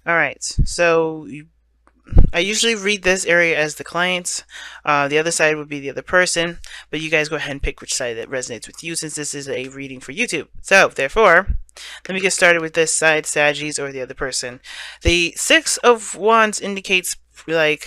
All right, so I usually read this area as the clients. The other side would be the other person, but you guys go ahead and pick which side that resonates with you, since this is a reading for YouTube. So, therefore, let me get started with this side, Saggies, or the other person. The Six of Wands indicates like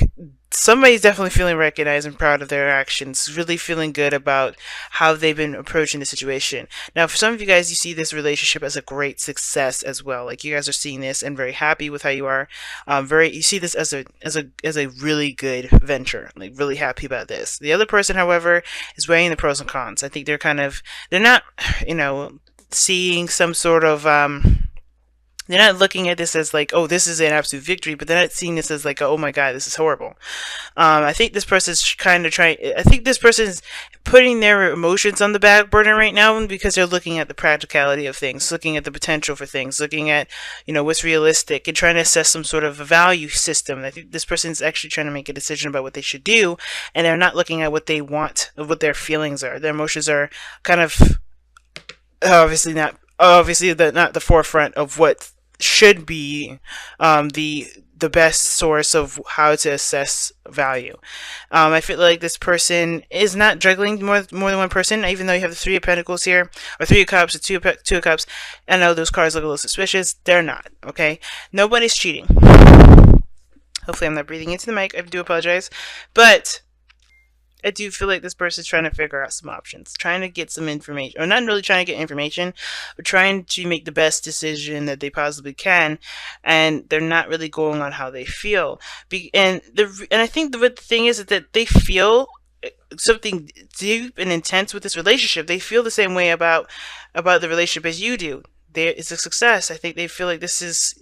somebody's definitely feeling recognized and proud of their actions, really feeling good about how they've been approaching the situation. Now, for some of you guys, you see this relationship as a great success as well. Like you guys are seeing this and very happy with how you are. You see this as a really good venture. Like really happy about this. The other person, however, is weighing the pros and cons. I think they're not, seeing some sort of they're not looking at this as like, oh, this is an absolute victory, but they're not seeing this as like, oh my god, this is horrible. I think this person's kind of trying. I think this person's putting their emotions on the back burner right now because they're looking at the practicality of things, looking at the potential for things, looking at what's realistic, and trying to assess some sort of a value system. I think this person's actually trying to make a decision about what they should do, and they're not looking at what they want, what their feelings are. Their emotions are kind of obviously not the forefront of what should be the best source of how to assess value. I feel like this person is not juggling more than one person, even though you have the Three of Pentacles here, or Three of Cups, or Two of Cups. I know those cards look a little suspicious. They're not, okay? Nobody's cheating. Hopefully I'm not breathing into the mic. I do apologize. But I do feel like this person's trying to figure out some options, trying to get some information, or not really trying to get information, but trying to make the best decision that they possibly can, and they're not really going on how they feel. And I think the thing is that they feel something deep and intense with this relationship. They feel the same way about the relationship as you do. It's a success. I think they feel like this is,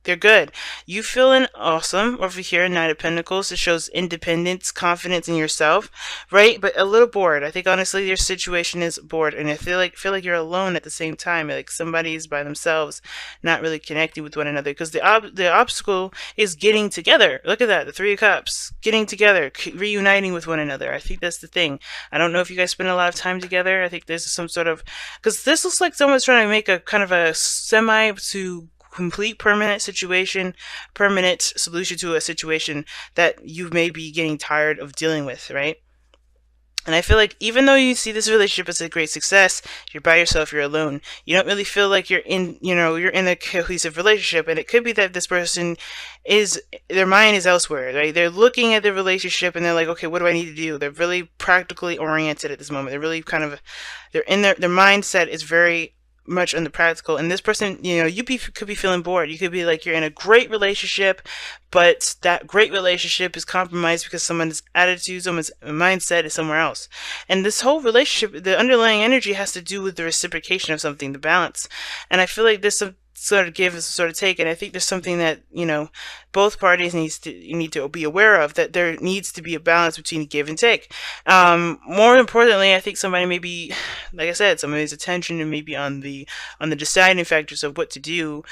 they're good. You feeling awesome over here, Knight of Pentacles. It shows independence, confidence in yourself, right? But a little bored. I think honestly your situation is bored, and I feel like you're alone at the same time. Like somebody's by themselves, not really connecting with one another. Because the obstacle is getting together. Look at that, the Three of Cups, getting together, reuniting with one another. I think that's the thing. I don't know if you guys spend a lot of time together. I think there's some sort of, because this looks like someone's trying to make a kind of a semi to complete permanent solution to a situation that you may be getting tired of dealing with, right? And I feel like even though you see this relationship as a great success, you're by yourself, you're alone. You don't really feel like you're in a cohesive relationship. And it could be that this person their mind is elsewhere, right? They're looking at the relationship and they're like, okay, what do I need to do? They're really practically oriented at this moment. They're really they're in their mindset is very much on the practical. And this person, could be feeling bored. You could be like, you're in a great relationship, but that great relationship is compromised because someone's attitude, someone's mindset is somewhere else. And this whole relationship, the underlying energy has to do with the reciprocation of something, the balance. And I feel like this sort of give, sort of take, and I think there's something that both parties need to be aware of, that there needs to be a balance between give and take. More importantly, I think somebody maybe, like I said, somebody's attention and maybe on the deciding factors of what to do,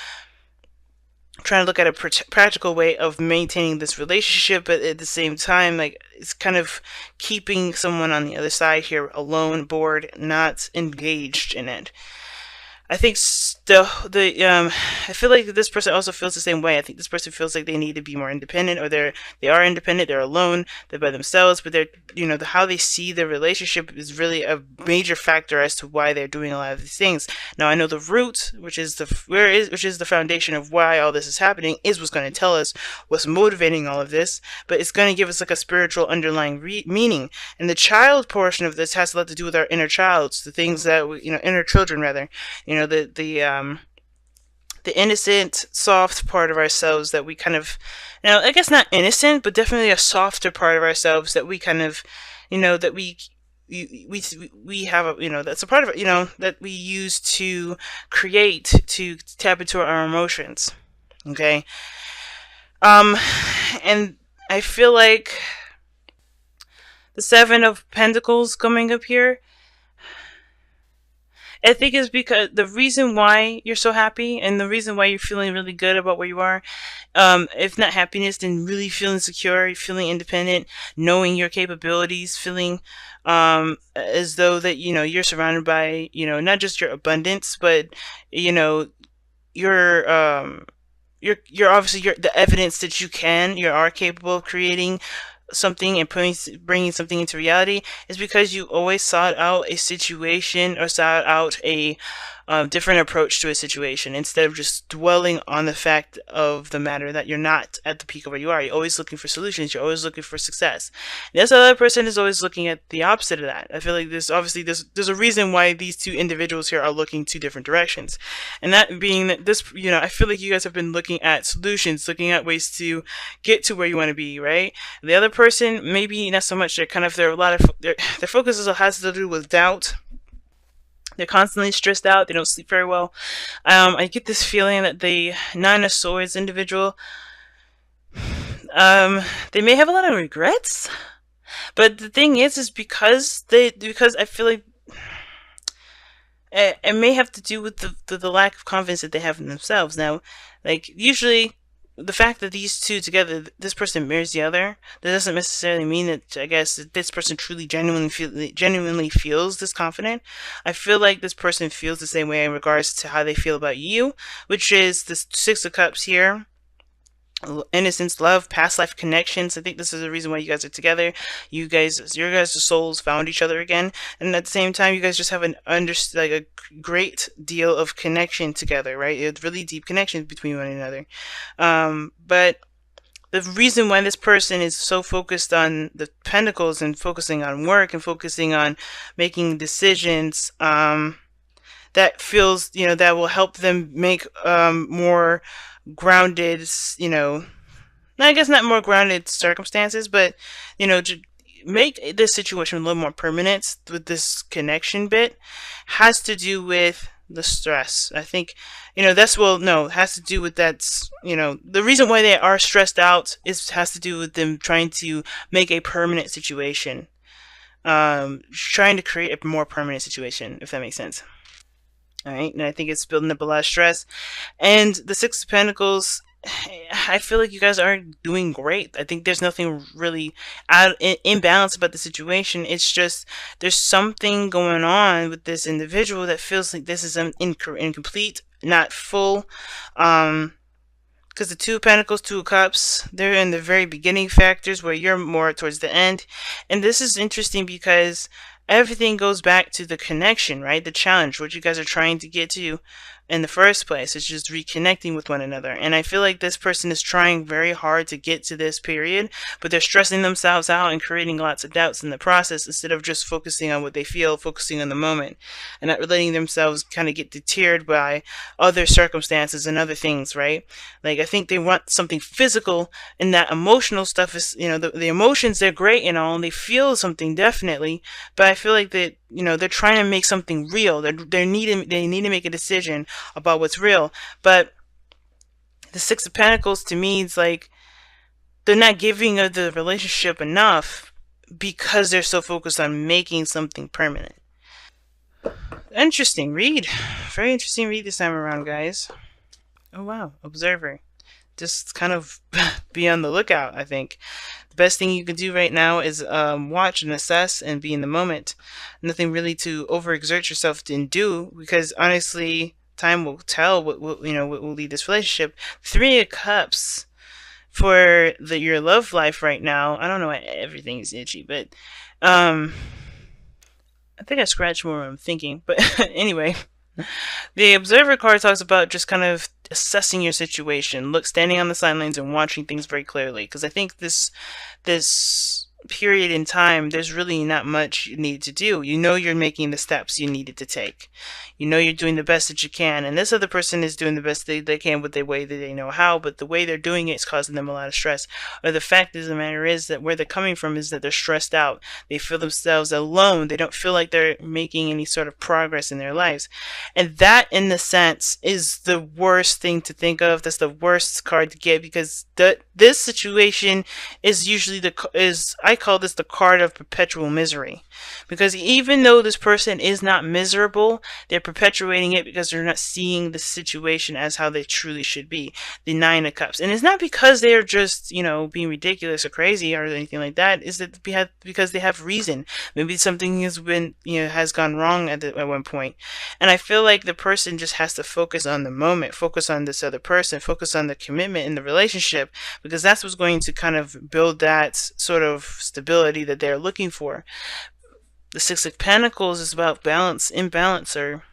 trying to look at a practical way of maintaining this relationship, but at the same time, like, it's kind of keeping someone on the other side here alone, bored, not engaged in it. I think I feel like this person also feels the same way. I think this person feels like they need to be more independent, or they are independent, they're alone, they're by themselves, but they're how they see their relationship is really a major factor as to why they're doing a lot of these things. Now I know the root, which is the foundation of why all this is happening, is what's going to tell us what's motivating all of this, but it's going to give us like a spiritual underlying meaning. And the child portion of this has a lot to do with our inner childs, the things that inner children rather, the innocent, soft part of ourselves that we kind of, I guess not innocent, but definitely a softer part of ourselves that we kind of, that we have, that's a part of it, that we use to to tap into our emotions. Okay. And I feel like the Seven of Pentacles coming up here, I think is because the reason why you're so happy and the reason why you're feeling really good about where you are, if not happiness, then really feeling secure, feeling independent, knowing your capabilities, feeling as though that you're surrounded by not just your abundance, but your you're obviously the evidence that you are capable of creating something and bringing something into reality is because you always sought out a situation or sought out a different approach to a situation instead of just dwelling on the fact of the matter that you're not at the peak of where you are. You're always looking for solutions. You're always looking for success. And this other person is always looking at the opposite of that. I feel like there's a reason why these two individuals here are looking two different directions, and that being that I feel like you guys have been looking at solutions, looking at ways to get to where you want to be, right? The other person, maybe not so much. They're a lot of their focus has to do with doubt. They're constantly stressed out. They don't sleep very well. I get this feeling that the Nine of Swords individual, they may have a lot of regrets. But the thing is because I feel like it may have to do with the lack of confidence that they have in themselves. Now, like usually, the fact that these two together, this person mirrors the other, that doesn't necessarily mean that I guess that this person truly genuinely feels this confident. I feel like this person feels the same way in regards to how they feel about you, which is the Six of Cups here. Innocence, love, past life connections. I think this is the reason why you guys are together. Your guys' souls found each other again, and at the same time, you guys just have a great deal of connection together, right? It's really deep connections between one another. But the reason why this person is so focused on the Pentacles and focusing on work and focusing on making decisions, that will help them make more grounded, I guess not more grounded circumstances, but to make this situation a little more permanent with this connection bit has to do with the stress. I think, it has to do with the reason why they are stressed out has to do with them trying to make a permanent situation, trying to create a more permanent situation, if that makes sense. All right, and I think it's building up a lot of stress. And the Six of Pentacles, I feel like you guys are doing great. I think there's nothing really imbalance about the situation. It's just there's something going on with this individual that feels like this is incomplete, not full. Because the Two of Pentacles, Two of Cups, they're in the very beginning factors where you're more towards the end. And this is interesting because everything goes back to the connection, right? The challenge, what you guys are trying to get to in the first place. It's just reconnecting with one another. And I feel like this person is trying very hard to get to this period, but they're stressing themselves out and creating lots of doubts in the process instead of just focusing on what they feel, focusing on the moment, and not letting themselves kind of get deterred by other circumstances and other things, right? Like, I think they want something physical, and that emotional stuff is, the emotions, they're great and all, and they feel something definitely, but I feel like that they're trying to make something real. They need to make a decision about what's real. But the Six of Pentacles, to me, it's like they're not giving the relationship enough because they're so focused on making something permanent. Interesting read. Very interesting read this time around, guys. Oh wow, Observer. Just kind of be on the lookout, I think. The best thing you can do right now is watch and assess and be in the moment. Nothing really to overexert yourself and do, because honestly, time will tell what will lead this relationship. Three of Cups for your love life right now. I don't know why everything is itchy, but I think I scratched more when I'm thinking. But anyway, the Observer card talks about just kind of assessing your situation, standing on the sidelines and watching things very clearly. Because I think this period in time, there's really not much you need to do. You're making the steps you needed to take. You're doing the best that you can, and this other person is doing the best they can with the way that they know how, but the way they're doing it is causing them a lot of stress. Or the fact of the matter is that where they're coming from is that they're stressed out. They feel themselves alone. They don't feel like they're making any sort of progress in their lives. And that, in the sense, is the worst thing to think of. That's the worst card to get, because this situation is usually I call this the card of perpetual misery. Because even though this person is not miserable, they're perpetuating it because they're not seeing the situation as how they truly should be. The Nine of Cups. And it's not because they're just, being ridiculous or crazy or anything like that. Is that because they have reason. Maybe something has been, has gone wrong at one point. And I feel like the person just has to focus on the moment, focus on this other person, focus on the commitment in the relationship, because that's what's going to kind of build that sort of stability that they're looking for. The Six of Pentacles is about balance, imbalance, or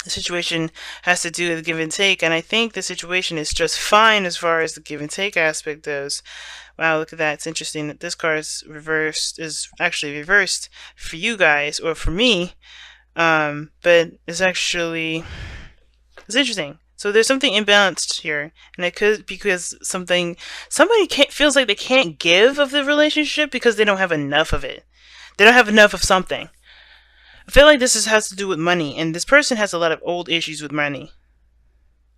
the situation has to do with give and take, and I think the situation is just fine as far as the give and take aspect goes. Wow, look at that. It's interesting that this card is actually reversed for you guys, or for me, but it's interesting. So there's something imbalanced here, and it could because somebody feels like they can't give of the relationship because they don't have enough of it. They don't have enough of something. I feel like this has to do with money, and this person has a lot of old issues with money.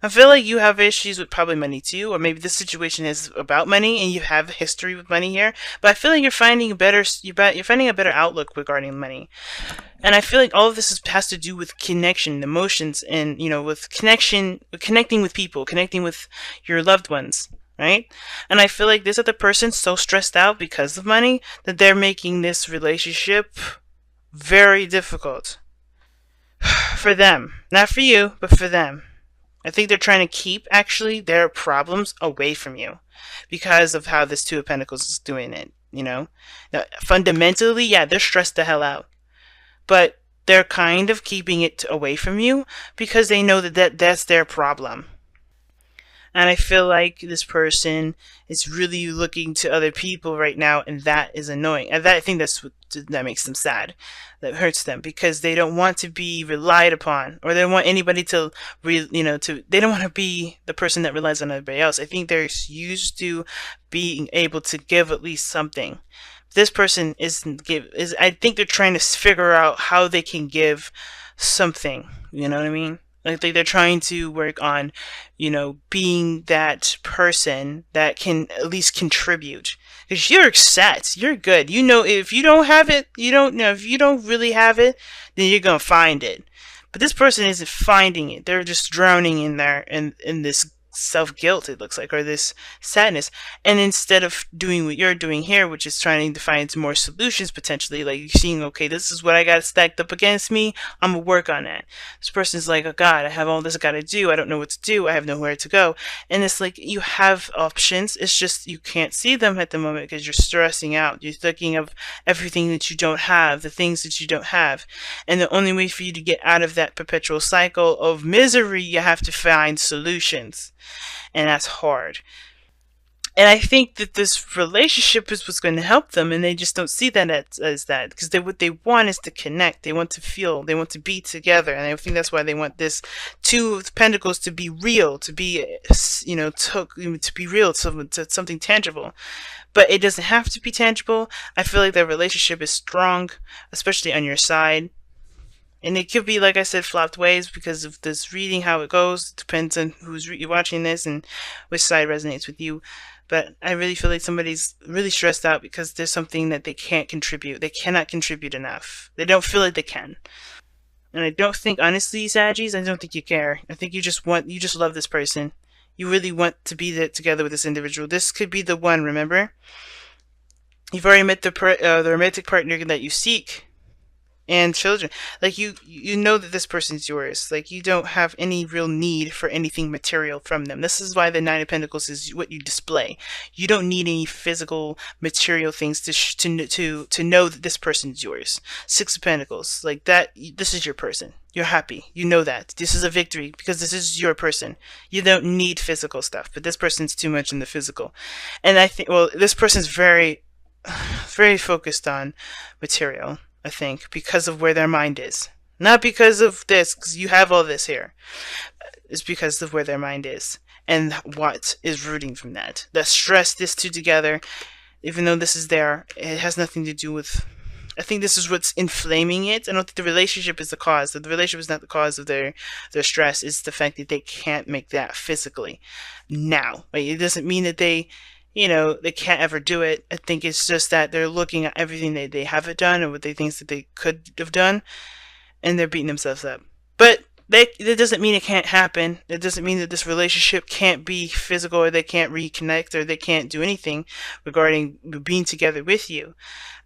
I feel like you have issues with probably money too, or maybe this situation is about money and you have a history with money here. But I feel like you're finding a better outlook regarding money, and I feel like all of this has to do with connection, emotions, and with connecting with people, connecting with your loved ones. Right? And I feel like this other person's so stressed out because of money that they're making this relationship very difficult for them. Not for you, but for them. I think they're trying to keep, actually, their problems away from you because of how this Two of Pentacles is doing it, Now, fundamentally, yeah, they're stressed the hell out. But they're kind of keeping it away from you because they know that's their problem. And I feel like this person is really looking to other people right now, and that is annoying. And I think that makes them sad. That hurts them because they don't want to be relied upon, or they don't want anybody to, they don't want to be the person that relies on everybody else. I think they're used to being able to give at least something. This person I think they're trying to figure out how they can give something. You know what I mean? Like they're trying to work on, being that person that can at least contribute. Because you're set, you're good. If you don't have it, if you don't really have it, then you're gonna find it. But this person isn't finding it. They're just drowning in there, in this self-guilt, it looks like, or this sadness. And instead of doing what you're doing here, which is trying to find more solutions, potentially, like you're seeing, okay, this is what I got stacked up against me, I'm gonna work on that. This person's like, oh God, I have all this I gotta do, I don't know what to do, I have nowhere to go. And it's like, you have options, it's just you can't see them at the moment because you're stressing out. You're thinking of everything that you don't have, the things that you don't have. And the only way for you to get out of that perpetual cycle of misery, you have to find solutions. And that's hard. And I think that this relationship is what's going to help them, and they just don't see that as that, because what they want is to connect. They want to feel. They want to be together, and I think that's why they want this Two of Pentacles to be real, to be, to be real, to something tangible. But it doesn't have to be tangible. I feel like their relationship is strong, especially on your side. And it could be, like I said, flopped ways because of this reading, how it goes. It depends on who's watching this and which side resonates with you. But I really feel like somebody's really stressed out because there's something that they can't contribute. They cannot contribute enough. They don't feel like they can. And I don't think, honestly, Saggies, I don't think you care. I think you just love this person. You really want to be there together with this individual. This could be the one, remember? You've already met the romantic partner that you seek. And children, like you know that this person's yours. Like you don't have any real need for anything material from them. This is why the Nine of Pentacles is what you display. You don't need any physical material things to know that this person's yours. Six of Pentacles, like that. This is your person. You're happy. You know that this is a victory because this is your person. You don't need physical stuff, but this person's too much in the physical. And I think, well, this person's very, very focused on material. I think, because of where their mind is. Not because of this, because you have all this here. It's because of where their mind is. And what is rooting from that. The stress, this two together, even though this is there, it has nothing to do with... I think this is what's inflaming it. I don't think the relationship is the cause. The relationship is not the cause of their stress. It's the fact that they can't make that physically now. Like, it doesn't mean that they they can't ever do it. I think it's just that they're looking at everything they haven't done and what they think that they could have done, and they're beating themselves up. But that doesn't mean it can't happen. It doesn't mean that this relationship can't be physical, or they can't reconnect, or they can't do anything regarding being together with you.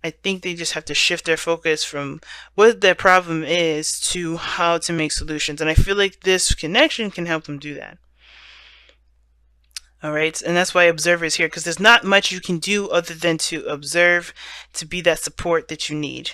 I think they just have to shift their focus from what their problem is to how to make solutions. And I feel like this connection can help them do that. All right. And that's why observer is here, because there's not much you can do other than to observe, to be that support that you need.